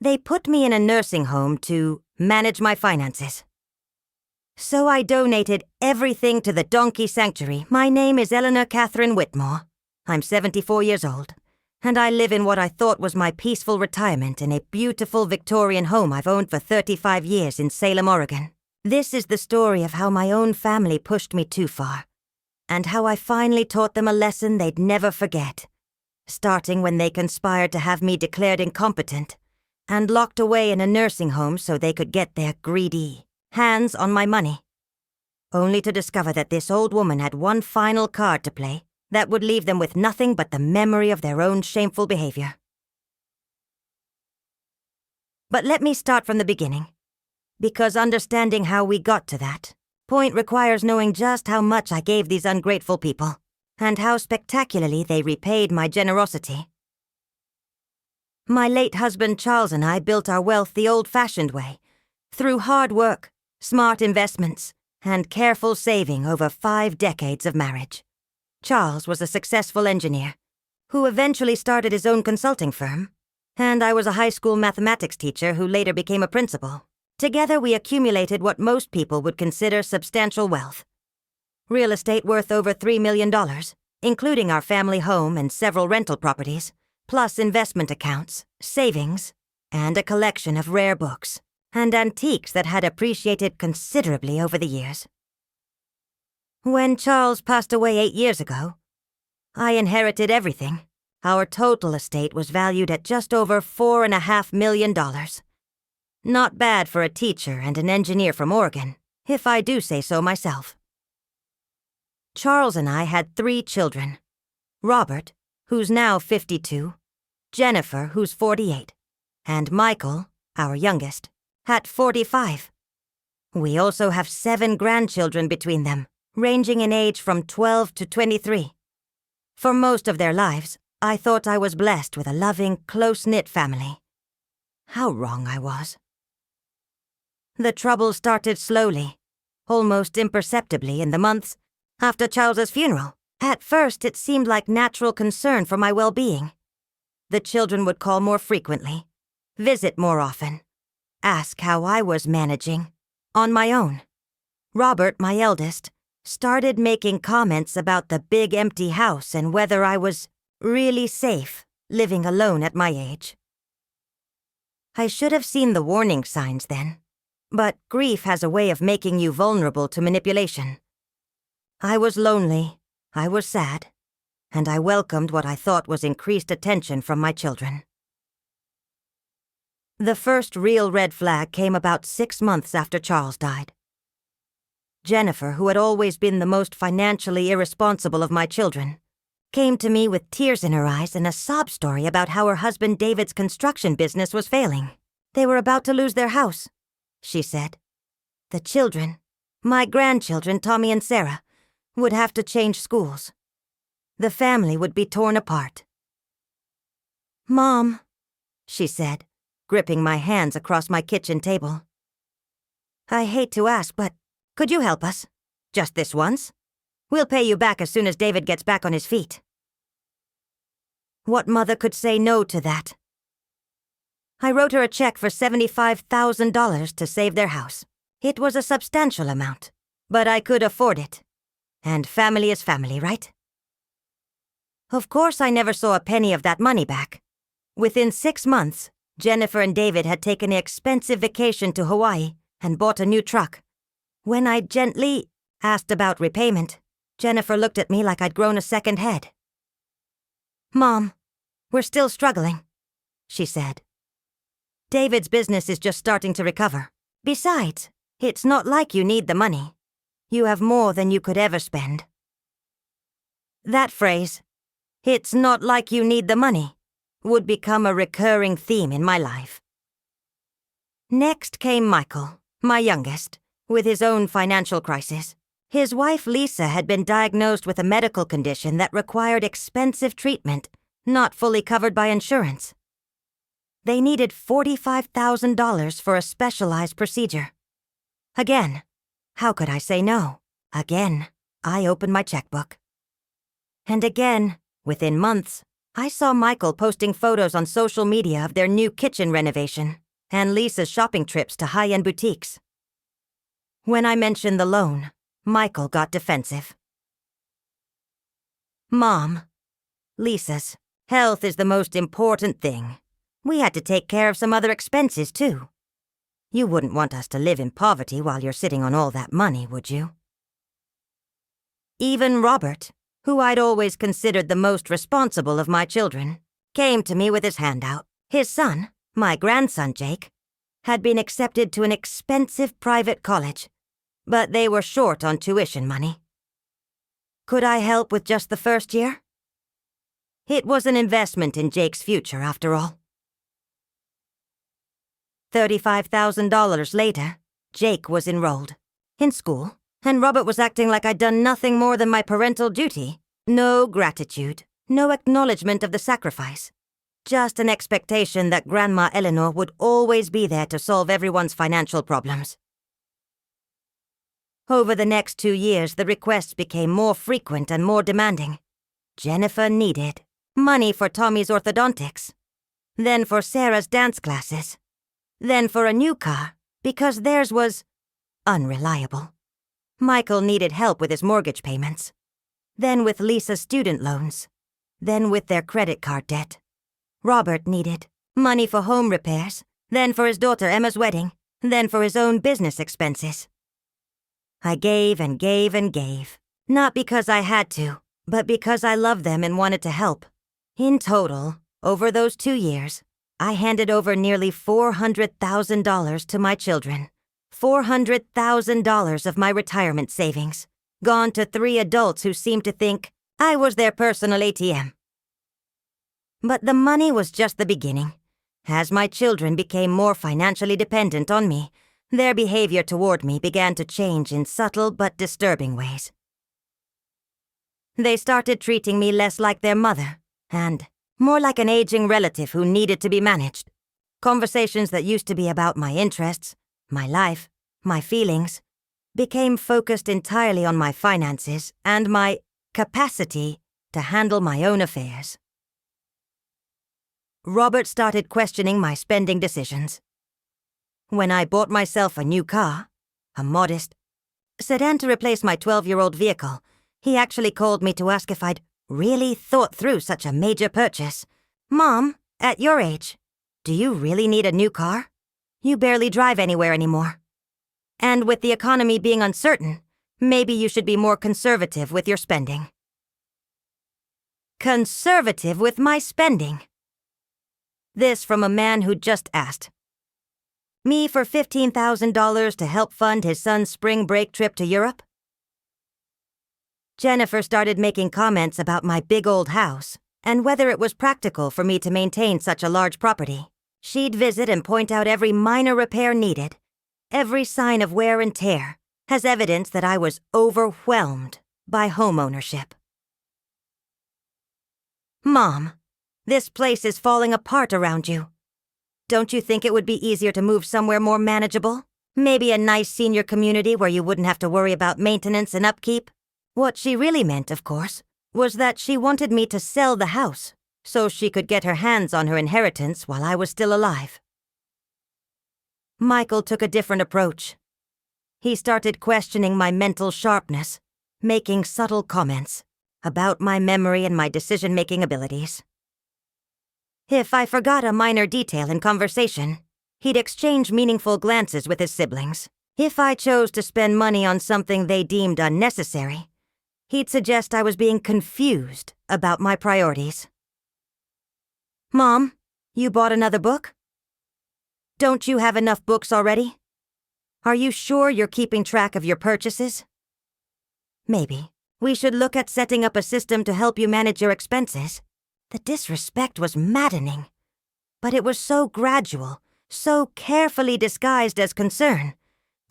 They put me in a nursing home to manage my finances. So I donated everything to the Donkey Sanctuary. My name is Eleanor Catherine Whitmore. I'm 74 years old, and I live in what I thought was my peaceful retirement in a beautiful Victorian home I've owned for 35 years in Salem, Oregon. This is the story of how my own family pushed me too far, and how I finally taught them a lesson they'd never forget, starting when they conspired to have me declared incompetent and locked away in a nursing home so they could get their greedy hands on my money, only to discover that this old woman had one final card to play that would leave them with nothing but the memory of their own shameful behavior. But let me start from the beginning, because understanding how we got to that point requires knowing just how much I gave these ungrateful people, and how spectacularly they repaid my generosity. My late husband Charles and I built our wealth the old-fashioned way, through hard work, smart investments, and careful saving over 5 decades of marriage. Charles was a successful engineer, who eventually started his own consulting firm, and I was a high school mathematics teacher who later became a principal. Together we accumulated what most people would consider substantial wealth. Real estate worth over $3 million, including our family home and several rental properties, plus investment accounts, savings, and a collection of rare books and antiques that had appreciated considerably over the years. When Charles passed away 8 years ago, I inherited everything. Our total estate was valued at just over $4.5 million. Not bad for a teacher and an engineer from Oregon, if I do say so myself. Charles and I had 3 children: Robert, who's now 52, Jennifer, who's 48, and Michael, our youngest, at 45. We also have 7 grandchildren between them, ranging in age from 12 to 23. For most of their lives, I thought I was blessed with a loving, close-knit family. How wrong I was. The trouble started slowly, almost imperceptibly in the months after Charles's funeral. At first, it seemed like natural concern for my well-being. The children would call more frequently, visit more often, ask how I was managing, on my own. Robert, my eldest, started making comments about the big empty house and whether I was really safe living alone at my age. I should have seen the warning signs then, but grief has a way of making you vulnerable to manipulation. I was lonely, I was sad, and I welcomed what I thought was increased attention from my children. The first real red flag came about 6 months after Charles died. Jennifer, who had always been the most financially irresponsible of my children, came to me with tears in her eyes and a sob story about how her husband David's construction business was failing. They were about to lose their house, she said. The children, my grandchildren Tommy and Sarah, would have to change schools. The family would be torn apart. "Mom," she said, gripping my hands across my kitchen table. "I hate to ask, but could you help us? Just this once? We'll pay you back as soon as David gets back on his feet." What mother could say no to that? I wrote her a check for $75,000 to save their house. It was a substantial amount, but I could afford it. And family is family, right? Of course, I never saw a penny of that money back. Within 6 months, Jennifer and David had taken an expensive vacation to Hawaii and bought a new truck. When I gently asked about repayment, Jennifer looked at me like I'd grown a second head. "Mom, we're still struggling," she said. "David's business is just starting to recover. Besides, it's not like you need the money. You have more than you could ever spend." That phrase, "it's not like you need the money," would become a recurring theme in my life. Next came Michael, my youngest, with his own financial crisis. His wife Lisa had been diagnosed with a medical condition that required expensive treatment, not fully covered by insurance. They needed $45,000 for a specialized procedure. Again, how could I say no? Again, I opened my checkbook. And again, within months, I saw Michael posting photos on social media of their new kitchen renovation and Lisa's shopping trips to high-end boutiques. When I mentioned the loan, Michael got defensive. Mom, Lisa's health is the most important thing. We had to take care of some other expenses, too. You wouldn't want us to live in poverty while you're sitting on all that money, would you? Even Robert, who I'd always considered the most responsible of my children, came to me with his hand out. His son, my grandson Jake, had been accepted to an expensive private college, but they were short on tuition money. Could I help with just the first year? It was an investment in Jake's future, after all. $35,000 later, Jake was enrolled in school, and Robert was acting like I'd done nothing more than my parental duty. No gratitude, no acknowledgement of the sacrifice. Just an expectation that Grandma Eleanor would always be there to solve everyone's financial problems. Over the next 2 years, the requests became more frequent and more demanding. Jennifer needed money for Tommy's orthodontics, then for Sarah's dance classes, then for a new car, because theirs was unreliable. Michael needed help with his mortgage payments, then with Lisa's student loans, then with their credit card debt. Robert needed money for home repairs, then for his daughter Emma's wedding, then for his own business expenses. I gave and gave and gave, not because I had to, but because I loved them and wanted to help. In total, over those 2 years, I handed over nearly $400,000 to my children. $400,000 of my retirement savings, gone to 3 adults who seemed to think I was their personal ATM. But the money was just the beginning. As my children became more financially dependent on me, their behavior toward me began to change in subtle but disturbing ways. They started treating me less like their mother, and more like an aging relative who needed to be managed. Conversations that used to be about my interests, my life, my feelings, became focused entirely on my finances and my capacity to handle my own affairs. Robert started questioning my spending decisions. When I bought myself a new car, a modest sedan to replace my 12-year-old vehicle, he actually called me to ask if I'd really thought through such a major purchase. Mom, at your age, do you really need a new car? You barely drive anywhere anymore. And with the economy being uncertain, maybe you should be more conservative with your spending. Conservative with my spending? This from a man who just asked me for $15,000 to help fund his son's spring break trip to Europe? Jennifer started making comments about my big old house and whether it was practical for me to maintain such a large property. She'd visit and point out every minor repair needed, every sign of wear and tear, as evidence that I was overwhelmed by homeownership. Mom, this place is falling apart around you. Don't you think it would be easier to move somewhere more manageable? Maybe a nice senior community where you wouldn't have to worry about maintenance and upkeep? What she really meant, of course, was that she wanted me to sell the house so she could get her hands on her inheritance while I was still alive. Michael took a different approach. He started questioning my mental sharpness, making subtle comments about my memory and my decision-making abilities. If I forgot a minor detail in conversation, he'd exchange meaningful glances with his siblings. If I chose to spend money on something they deemed unnecessary, he'd suggest I was being confused about my priorities. Mom, you bought another book? Don't you have enough books already? Are you sure you're keeping track of your purchases? Maybe we should look at setting up a system to help you manage your expenses. The disrespect was maddening, but it was so gradual, so carefully disguised as concern,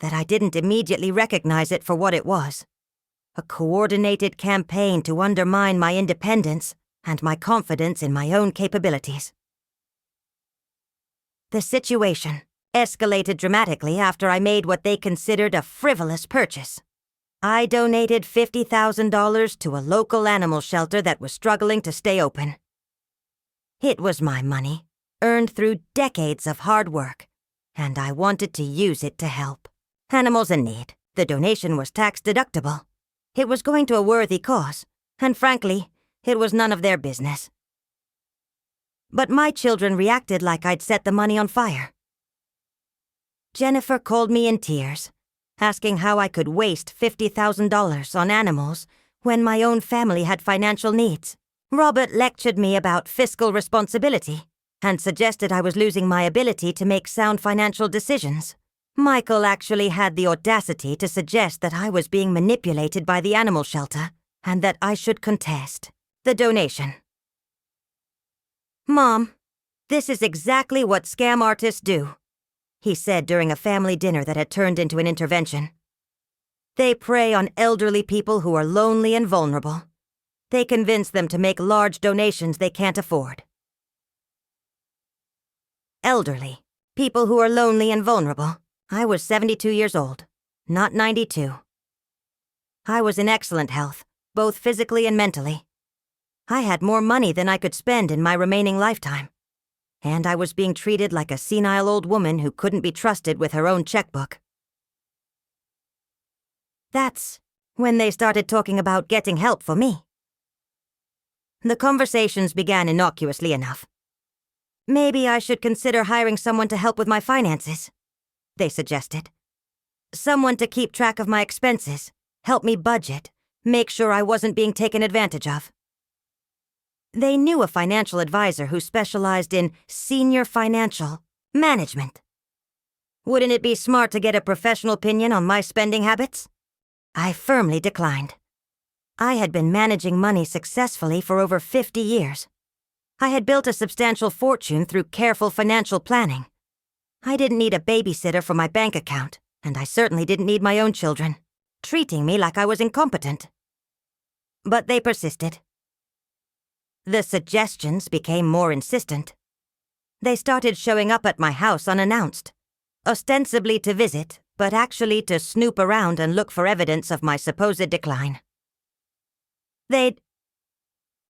that I didn't immediately recognize it for what it was. A coordinated campaign to undermine my independence and my confidence in my own capabilities. The situation escalated dramatically after I made what they considered a frivolous purchase. I donated $50,000 to a local animal shelter that was struggling to stay open. It was my money, earned through decades of hard work, and I wanted to use it to help animals in need. The donation was tax-deductible. It was going to a worthy cause, and frankly, it was none of their business. But my children reacted like I'd set the money on fire. Jennifer called me in tears, asking how I could waste $50,000 on animals when my own family had financial needs. Robert lectured me about fiscal responsibility and suggested I was losing my ability to make sound financial decisions. Michael actually had the audacity to suggest that I was being manipulated by the animal shelter and that I should contest the donation. "Mom, this is exactly what scam artists do," he said during a family dinner that had turned into an intervention. "They prey on elderly people who are lonely and vulnerable. They convince them to make large donations they can't afford." Elderly, people who are lonely and vulnerable. I was 72 years old, not 92. I was in excellent health, both physically and mentally. I had more money than I could spend in my remaining lifetime, and I was being treated like a senile old woman who couldn't be trusted with her own checkbook. That's when they started talking about getting help for me. The conversations began innocuously enough. "Maybe I should consider hiring someone to help with my finances," they suggested. "Someone to keep track of my expenses, help me budget, make sure I wasn't being taken advantage of." They knew a financial advisor who specialized in senior financial management. Wouldn't it be smart to get a professional opinion on my spending habits? I firmly declined. I had been managing money successfully for over 50 years. I had built a substantial fortune through careful financial planning. I didn't need a babysitter for my bank account, and I certainly didn't need my own children, treating me like I was incompetent. But they persisted. The suggestions became more insistent. They started showing up at my house unannounced, ostensibly to visit, but actually to snoop around and look for evidence of my supposed decline. They'd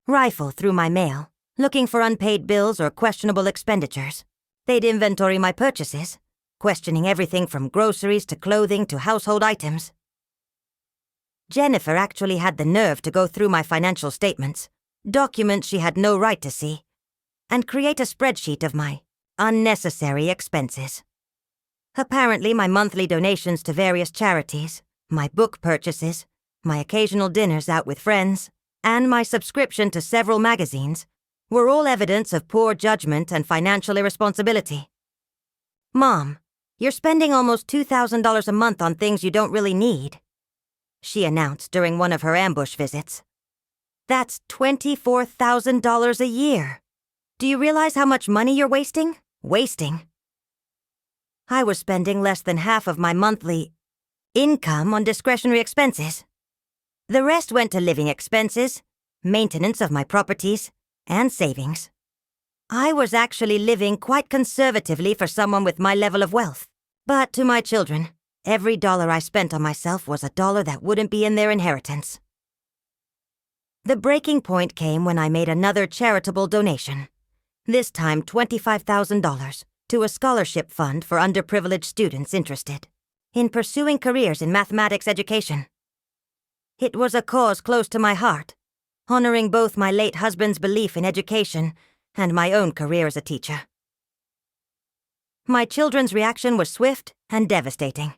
rifle through my mail, looking for unpaid bills or questionable expenditures. They'd inventory my purchases, questioning everything from groceries to clothing to household items. Jennifer actually had the nerve to go through my financial statements, documents she had no right to see, and create a spreadsheet of my unnecessary expenses. Apparently, my monthly donations to various charities, my book purchases, my occasional dinners out with friends, and my subscription to several magazines were all evidence of poor judgment and financial irresponsibility. "Mom, you're spending almost $2,000 a month on things you don't really need," she announced during one of her ambush visits. "That's $24,000 a year. Do you realize how much money you're wasting? I was spending less than half of my monthly income on discretionary expenses. The rest went to living expenses, maintenance of my properties, and savings. I was actually living quite conservatively for someone with my level of wealth. But to my children, every dollar I spent on myself was a dollar that wouldn't be in their inheritance." The breaking point came when I made another charitable donation, this time $25,000, to a scholarship fund for underprivileged students interested in pursuing careers in mathematics education. It was a cause close to my heart, honoring both my late husband's belief in education and my own career as a teacher. My children's reaction was swift and devastating.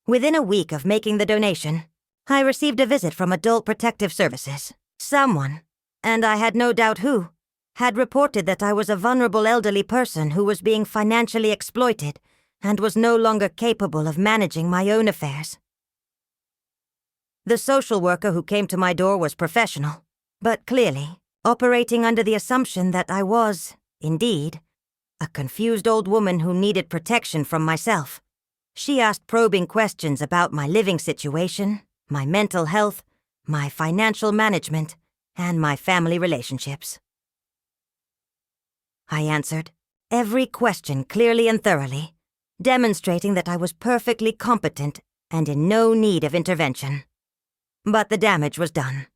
Within a week of making the donation, I received a visit from Adult Protective Services. Someone, and I had no doubt who, had reported that I was a vulnerable elderly person who was being financially exploited and was no longer capable of managing my own affairs. The social worker who came to my door was professional, but clearly operating under the assumption that I was, indeed, a confused old woman who needed protection from myself. She asked probing questions about my living situation, my mental health, my financial management, and my family relationships. I answered every question clearly and thoroughly, demonstrating that I was perfectly competent and in no need of intervention. But the damage was done.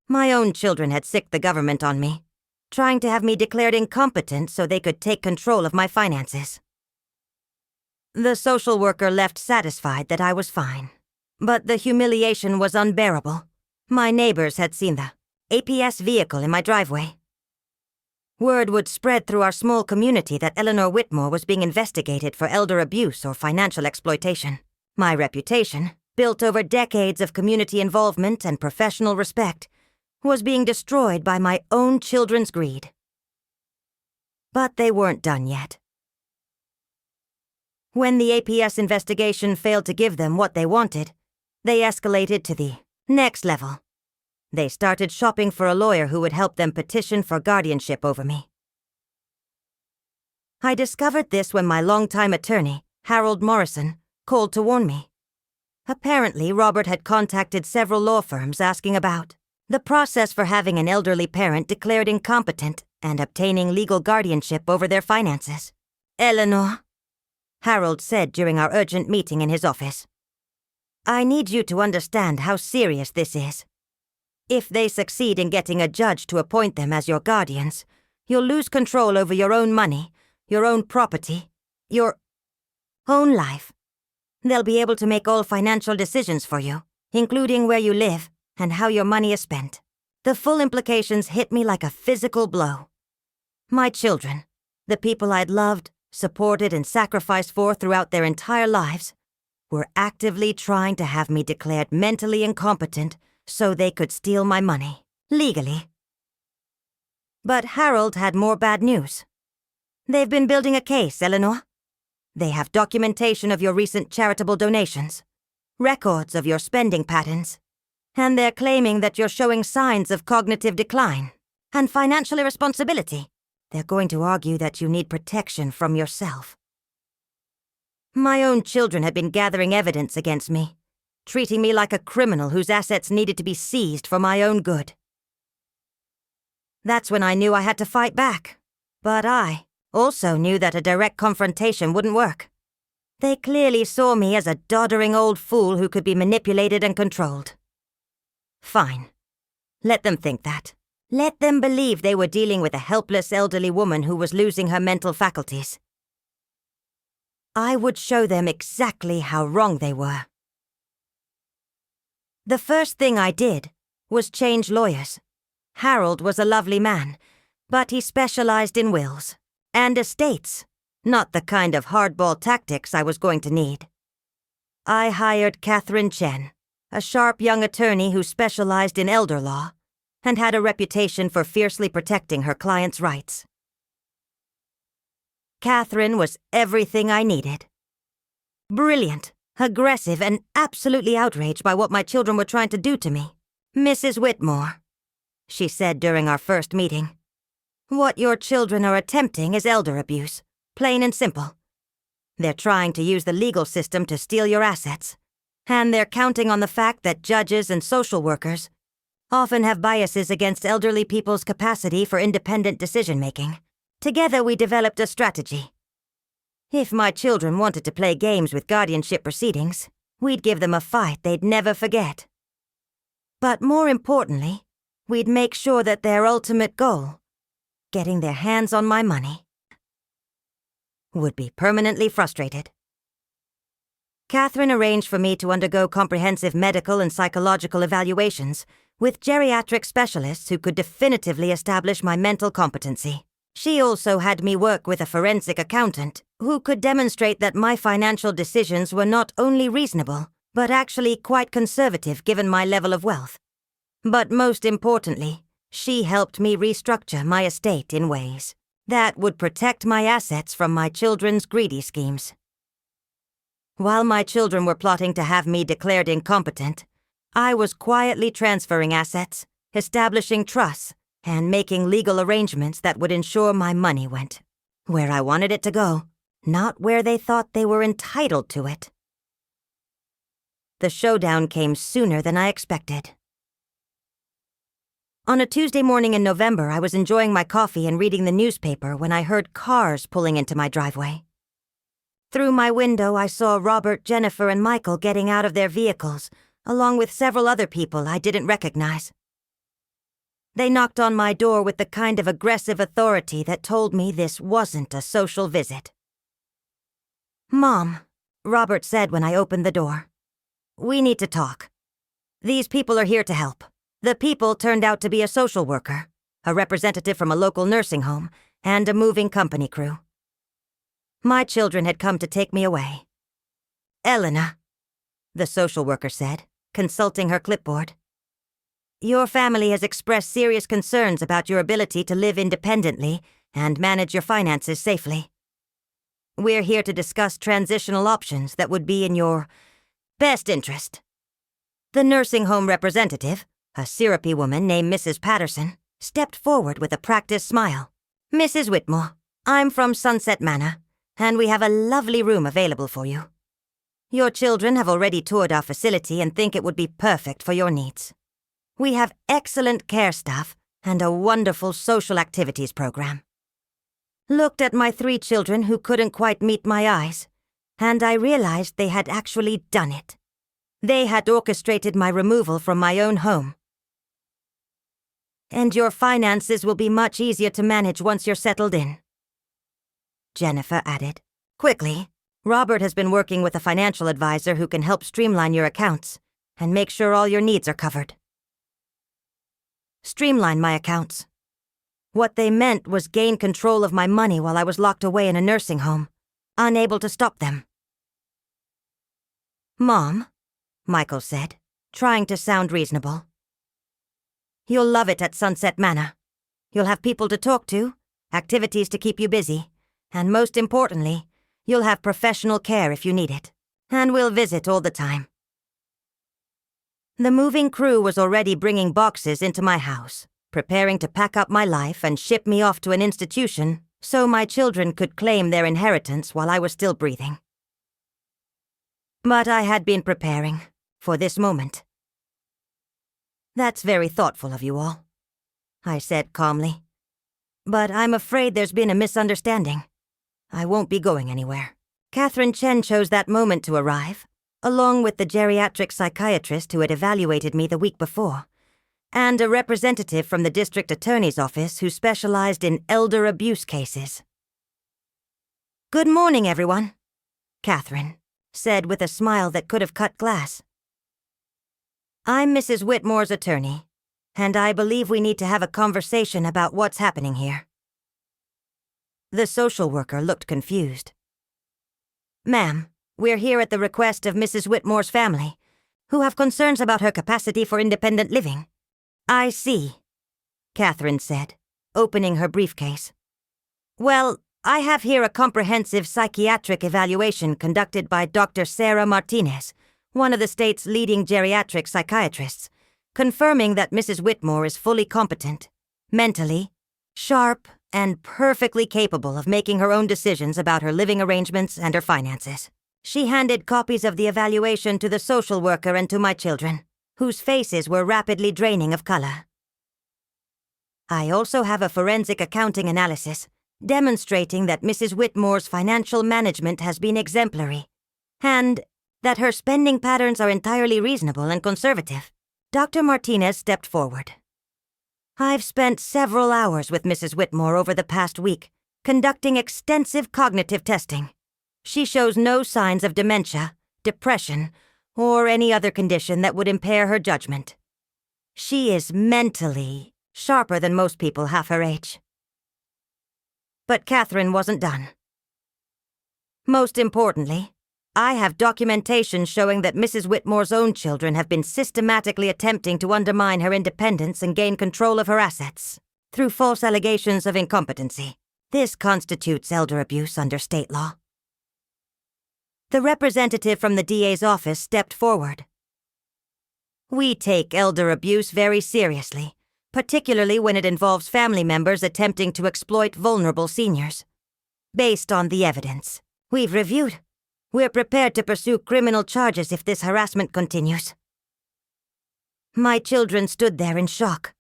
My own children had sicked the government on me, trying to have me declared incompetent so they could take control of my finances. The social worker left satisfied that I was fine, but the humiliation was unbearable. My neighbors had seen the APS vehicle in my driveway. Word would spread through our small community that Eleanor Whitmore was being investigated for elder abuse or financial exploitation. My reputation, built over decades of community involvement and professional respect, was being destroyed by my own children's greed. But they weren't done yet. When the APS investigation failed to give them what they wanted, they escalated to the next level. They started shopping for a lawyer who would help them petition for guardianship over me. I discovered this when my longtime attorney, Harold Morrison, called to warn me. Apparently, Robert had contacted several law firms asking about the process for having an elderly parent declared incompetent and obtaining legal guardianship over their finances. "Eleanor," Harold said during our urgent meeting in his office, "I need you to understand how serious this is. If they succeed in getting a judge to appoint them as your guardians, you'll lose control over your own money, your own property, your own life. They'll be able to make all financial decisions for you, including where you live and how your money is spent." The full implications hit me like a physical blow. My children, the people I'd loved, supported, and sacrificed for throughout their entire lives, were actively trying to have me declared mentally incompetent so they could steal my money, legally. But Harold had more bad news. "They've been building a case, Eleanor. They have documentation of your recent charitable donations, records of your spending patterns, and they're claiming that you're showing signs of cognitive decline and financial irresponsibility. They're going to argue that you need protection from yourself." My own children had been gathering evidence against me, treating me like a criminal whose assets needed to be seized for my own good. That's when I knew I had to fight back. But I also knew that a direct confrontation wouldn't work. They clearly saw me as a doddering old fool who could be manipulated and controlled. Fine. Let them think that. Let them believe they were dealing with a helpless elderly woman who was losing her mental faculties. I would show them exactly how wrong they were. The first thing I did was change lawyers. Harold was a lovely man, but he specialized in wills and estates, not the kind of hardball tactics I was going to need. I hired Catherine Chen, a sharp young attorney who specialized in elder law and had a reputation for fiercely protecting her clients' rights. Catherine was everything I needed. Brilliant, aggressive, and absolutely outraged by what my children were trying to do to me. "Mrs. Whitmore," she said during our first meeting, "what your children are attempting is elder abuse, plain and simple. They're trying to use the legal system to steal your assets, and they're counting on the fact that judges and social workers often have biases against elderly people's capacity for independent decision-making. Together we developed a strategy. If my children wanted to play games with guardianship proceedings, we'd give them a fight they'd never forget. But more importantly, we'd make sure that their ultimate goal, getting their hands on my money, would be permanently frustrated." Catherine arranged for me to undergo comprehensive medical and psychological evaluations with geriatric specialists who could definitively establish my mental competency. She also had me work with a forensic accountant who could demonstrate that my financial decisions were not only reasonable, but actually quite conservative given my level of wealth. But most importantly, she helped me restructure my estate in ways that would protect my assets from my children's greedy schemes. While my children were plotting to have me declared incompetent, I was quietly transferring assets, establishing trusts, and making legal arrangements that would ensure my money went where I wanted it to go, not where they thought they were entitled to it. The showdown came sooner than I expected. On a Tuesday morning in November, I was enjoying my coffee and reading the newspaper when I heard cars pulling into my driveway. Through my window, I saw Robert, Jennifer, and Michael getting out of their vehicles, along with several other people I didn't recognize. They knocked on my door with the kind of aggressive authority that told me this wasn't a social visit. "Mom," Robert said when I opened the door, "we need to talk. These people are here to help." The people turned out to be a social worker, a representative from a local nursing home, and a moving company crew. My children had come to take me away. "Elena," the social worker said, consulting her clipboard, "your family has expressed serious concerns about your ability to live independently and manage your finances safely. We're here to discuss transitional options that would be in your best interest." The nursing home representative, a syrupy woman named Mrs. Patterson, stepped forward with a practiced smile. "Mrs. Whitmore, I'm from Sunset Manor, and we have a lovely room available for you. Your children have already toured our facility and think it would be perfect for your needs. We have excellent care staff and a wonderful social activities program." Looked at my 3 children who couldn't quite meet my eyes, and I realized they had actually done it. They had orchestrated my removal from my own home. "And your finances will be much easier to manage once you're settled in," Jennifer added. "Quickly, Robert has been working with a financial advisor who can help streamline your accounts and make sure all your needs are covered." Streamline my accounts. What they meant was gain control of my money while I was locked away in a nursing home, unable to stop them. "Mom," Michael said, trying to sound reasonable, "you'll love it at Sunset Manor. You'll have people to talk to, activities to keep you busy, and most importantly, you'll have professional care if you need it. And we'll visit all the time." The moving crew was already bringing boxes into my house, preparing to pack up my life and ship me off to an institution so my children could claim their inheritance while I was still breathing. But I had been preparing for this moment. "That's very thoughtful of you all," I said calmly. "But I'm afraid there's been a misunderstanding. I won't be going anywhere." Catherine Chen chose that moment to arrive, along with the geriatric psychiatrist who had evaluated me the week before, and a representative from the district attorney's office who specialized in elder abuse cases. "Good morning, everyone," Catherine said with a smile that could have cut glass. "I'm Mrs. Whitmore's attorney, and I believe we need to have a conversation about what's happening here." The social worker looked confused. "Ma'am, we're here at the request of Mrs. Whitmore's family, who have concerns about her capacity for independent living." "I see," Catherine said, opening her briefcase. "Well, I have here a comprehensive psychiatric evaluation conducted by Dr. Sarah Martinez, one of the state's leading geriatric psychiatrists, confirming that Mrs. Whitmore is fully competent, mentally, sharp, and perfectly capable of making her own decisions about her living arrangements and her finances." She handed copies of the evaluation to the social worker and to my children, whose faces were rapidly draining of color. "I also have a forensic accounting analysis demonstrating that Mrs. Whitmore's financial management has been exemplary, and that her spending patterns are entirely reasonable and conservative." Dr. Martinez stepped forward. "I've spent several hours with Mrs. Whitmore over the past week, conducting extensive cognitive testing. She shows no signs of dementia, depression, or any other condition that would impair her judgment. She is mentally sharper than most people half her age." But Catherine wasn't done. "Most importantly, I have documentation showing that Mrs. Whitmore's own children have been systematically attempting to undermine her independence and gain control of her assets through false allegations of incompetency. This constitutes elder abuse under state law." The representative from the DA's office stepped forward. "We take elder abuse very seriously, particularly when it involves family members attempting to exploit vulnerable seniors. Based on the evidence we've reviewed, we're prepared to pursue criminal charges if this harassment continues." My children stood there in shock,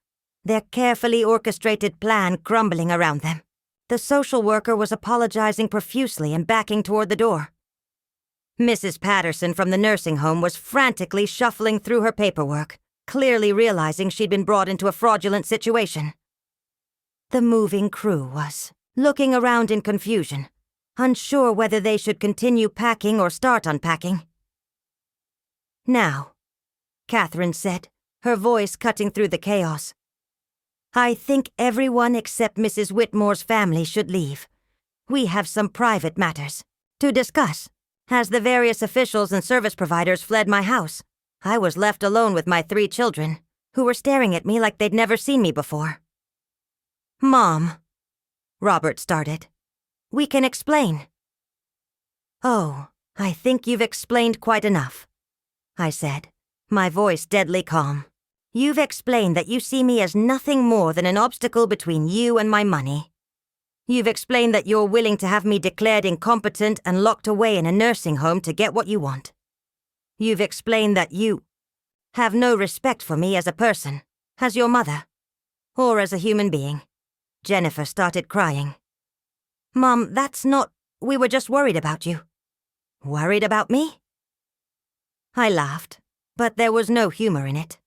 their carefully orchestrated plan crumbling around them. The social worker was apologizing profusely and backing toward the door. Mrs. Patterson from the nursing home was frantically shuffling through her paperwork, clearly realizing she'd been brought into a fraudulent situation. The moving crew was looking around in confusion, unsure whether they should continue packing or start unpacking. "Now," Catherine said, her voice cutting through the chaos. "I think everyone except Mrs. Whitmore's family should leave. We have some private matters to discuss, as the various officials and service providers fled my house. I was left alone with my 3 children, who were staring at me like they'd never seen me before." "Mom," Robert started, "we can explain." "Oh, I think you've explained quite enough," I said, my voice deadly calm. "You've explained that you see me as nothing more than an obstacle between you and my money. You've explained that you're willing to have me declared incompetent and locked away in a nursing home to get what you want. You've explained that you have no respect for me as a person, as your mother, or as a human being." Jennifer started crying. "Mom, that's not... We were just worried about you." "Worried about me?" I laughed, but there was no humor in it.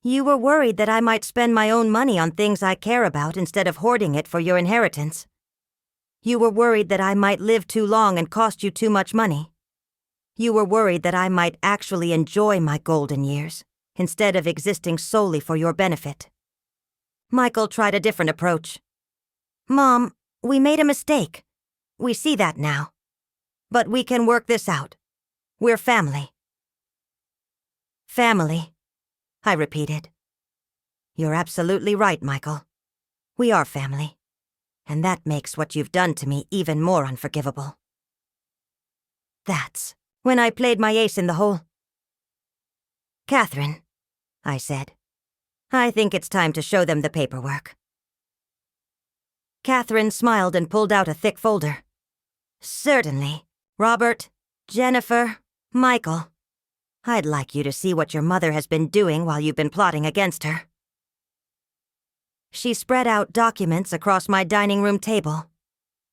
"You were worried that I might spend my own money on things I care about instead of hoarding it for your inheritance. You were worried that I might live too long and cost you too much money. You were worried that I might actually enjoy my golden years, instead of existing solely for your benefit." Michael tried a different approach. "Mom, we made a mistake. We see that now. But we can work this out. We're family." "Family," I repeated. "You're absolutely right, Michael. We are family. And that makes what you've done to me even more unforgivable." That's when I played my ace in the hole. "Catherine," I said, "I think it's time to show them the paperwork." Catherine smiled and pulled out a thick folder. "Certainly. Robert, Jennifer, Michael, I'd like you to see what your mother has been doing while you've been plotting against her." She spread out documents across my dining room table.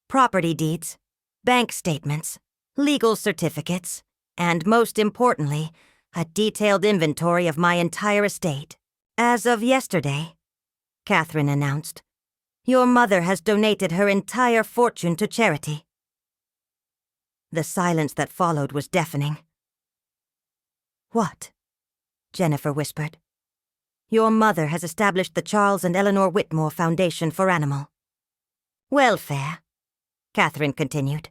Property deeds, bank statements, legal certificates, and most importantly, a detailed inventory of my entire estate. "As of yesterday," Catherine announced, "your mother has donated her entire fortune to charity." The silence that followed was deafening. "What?" Jennifer whispered. "Your mother has established the Charles and Eleanor Whitmore Foundation for Animal Welfare," Catherine continued.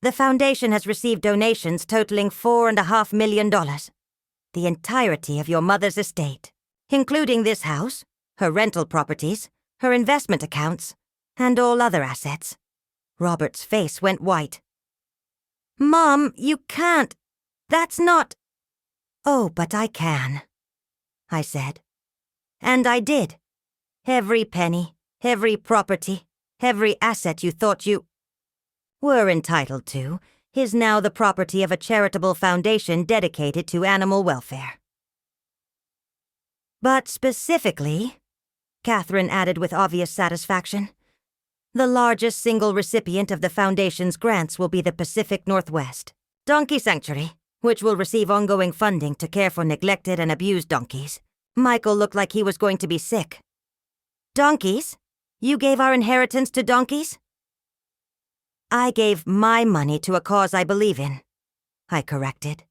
"The foundation has received donations totaling $4.5 million, the entirety of your mother's estate, including this house, her rental properties, her investment accounts, and all other assets." Robert's face went white. "Mom, you can't. That's not..." "Oh, but I can," I said. "And I did. Every penny, every property, every asset you thought you were entitled to is now the property of a charitable foundation dedicated to animal welfare. But specifically," Catherine added with obvious satisfaction, "the largest single recipient of the foundation's grants will be the Pacific Northwest Donkey Sanctuary, which will receive ongoing funding to care for neglected and abused donkeys." Michael looked like he was going to be sick. "Donkeys? You gave our inheritance to donkeys?" "I gave my money to a cause I believe in," I corrected.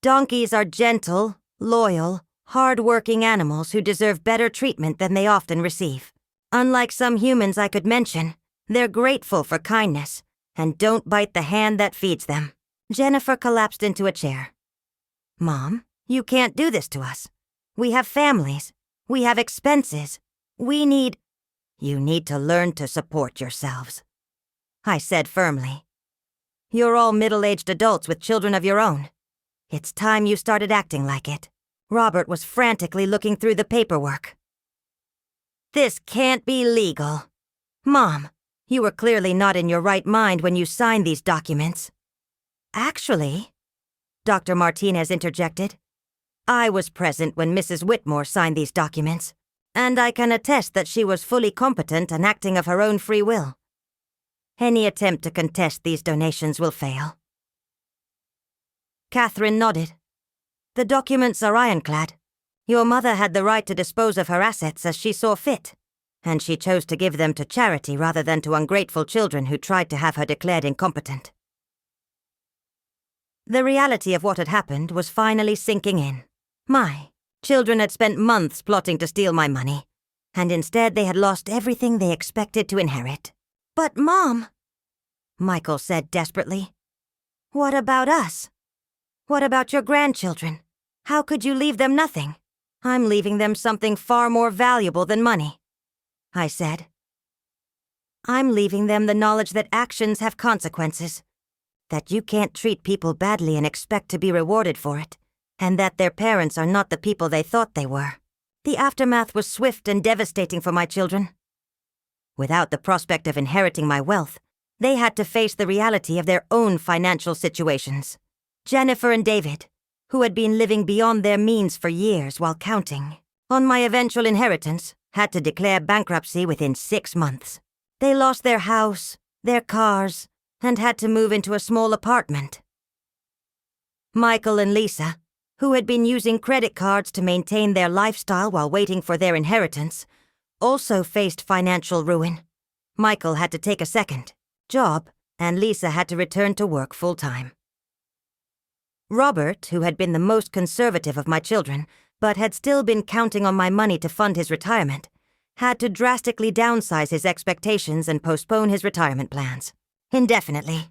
"Donkeys are gentle, loyal, hard-working animals who deserve better treatment than they often receive. Unlike some humans I could mention, they're grateful for kindness and don't bite the hand that feeds them." Jennifer collapsed into a chair. "Mom, you can't do this to us. We have families. We have expenses. We need..." "You need to learn to support yourselves," I said firmly. "You're all middle-aged adults with children of your own. It's time you started acting like it." Robert was frantically looking through the paperwork. "This can't be legal. Mom, you were clearly not in your right mind when you signed these documents." "Actually," Dr. Martinez interjected, "I was present when Mrs. Whitmore signed these documents, and I can attest that she was fully competent and acting of her own free will. Any attempt to contest these donations will fail." Catherine nodded. The documents are ironclad. Your mother had the right to dispose of her assets as she saw fit, and she chose to give them to charity rather than to ungrateful children who tried to have her declared incompetent. The reality of what had happened was finally sinking in. My children had spent months plotting to steal my money, and instead they had lost everything they expected to inherit. "But, Mom," Michael said desperately, "what about us? What about your grandchildren? How could you leave them nothing? I'm leaving them something far more valuable than money," I said. "I'm leaving them the knowledge that actions have consequences, that you can't treat people badly and expect to be rewarded for it, and that their parents are not the people they thought they were." The aftermath was swift and devastating for my children. Without the prospect of inheriting my wealth, they had to face the reality of their own financial situations. Jennifer and David, who had been living beyond their means for years while counting on my eventual inheritance, had to declare bankruptcy within 6 months. They lost their house, their cars, and had to move into a small apartment. Michael and Lisa, who had been using credit cards to maintain their lifestyle while waiting for their inheritance, also faced financial ruin. Michael had to take a second job, and Lisa had to return to work full-time. Robert, who had been the most conservative of my children, but had still been counting on my money to fund his retirement, had to drastically downsize his expectations and postpone his retirement plans indefinitely.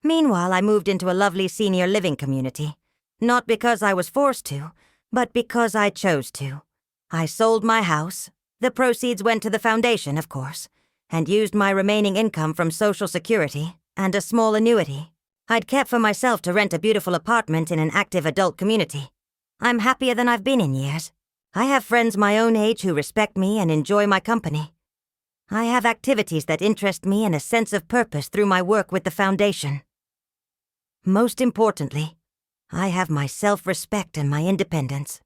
Meanwhile, I moved into a lovely senior living community, not because I was forced to, but because I chose to. I sold my house. The proceeds went to the foundation, of course, and used my remaining income from Social Security and a small annuity I'd kept for myself to rent a beautiful apartment in an active adult community. I'm happier than I've been in years. I have friends my own age who respect me and enjoy my company. I have activities that interest me and a sense of purpose through my work with the foundation. Most importantly, I have my self-respect and my independence.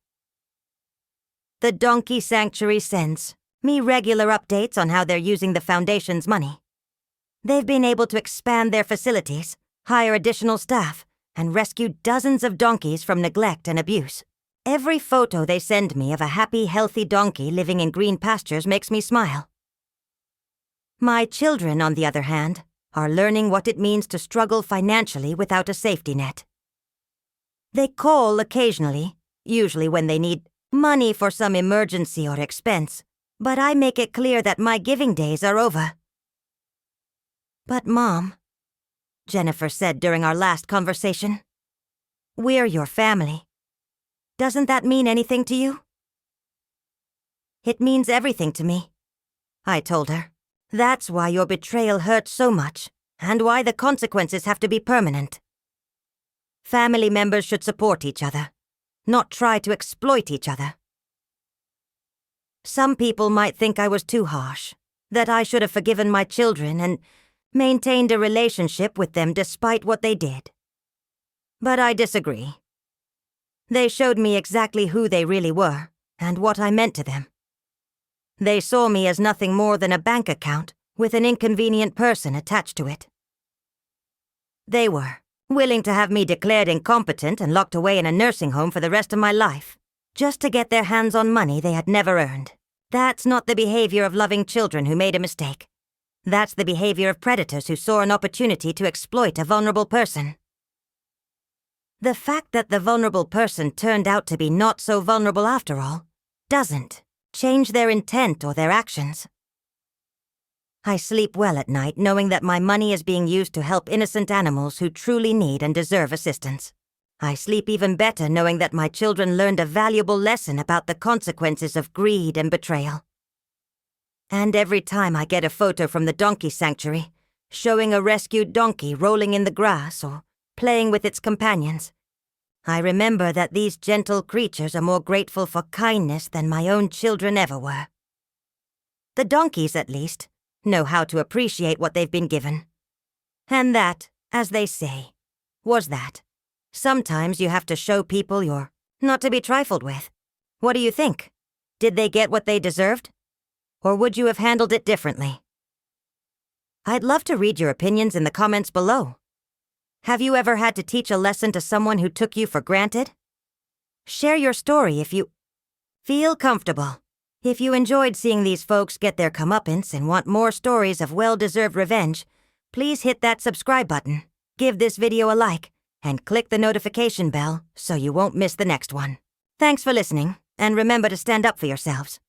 The Donkey Sanctuary sends me regular updates on how they're using the foundation's money. They've been able to expand their facilities, hire additional staff, and rescue dozens of donkeys from neglect and abuse. Every photo they send me of a happy, healthy donkey living in green pastures makes me smile. My children, on the other hand, are learning what it means to struggle financially without a safety net. They call occasionally, usually when they need money for some emergency or expense, but I make it clear that my giving days are over. "But Mom," Jennifer said during our last conversation, "we're your family. Doesn't that mean anything to you?" "It means everything to me," I told her. "That's why your betrayal hurt so much, and why the consequences have to be permanent. Family members should support each other, not try to exploit each other. Some people might think I was too harsh, that I should have forgiven my children and maintained a relationship with them despite what they did. But I disagree. They showed me exactly who they really were and what I meant to them. They saw me as nothing more than a bank account with an inconvenient person attached to it. They were willing to have me declared incompetent and locked away in a nursing home for the rest of my life, just to get their hands on money they had never earned. That's not the behavior of loving children who made a mistake. That's the behavior of predators who saw an opportunity to exploit a vulnerable person. The fact that the vulnerable person turned out to be not so vulnerable after all doesn't change their intent or their actions. I sleep well at night knowing that my money is being used to help innocent animals who truly need and deserve assistance. I sleep even better knowing that my children learned a valuable lesson about the consequences of greed and betrayal. And every time I get a photo from the Donkey Sanctuary, showing a rescued donkey rolling in the grass or playing with its companions, I remember that these gentle creatures are more grateful for kindness than my own children ever were. The donkeys, at least, know how to appreciate what they've been given. And that, as they say, was that. Sometimes you have to show people you're not to be trifled with. What do you think? Did they get what they deserved? Or would you have handled it differently? I'd love to read your opinions in the comments below. Have you ever had to teach a lesson to someone who took you for granted? Share your story if you feel comfortable. If you enjoyed seeing these folks get their comeuppance and want more stories of well-deserved revenge, please hit that subscribe button, give this video a like, and click the notification bell so you won't miss the next one. Thanks for listening, and remember to stand up for yourselves.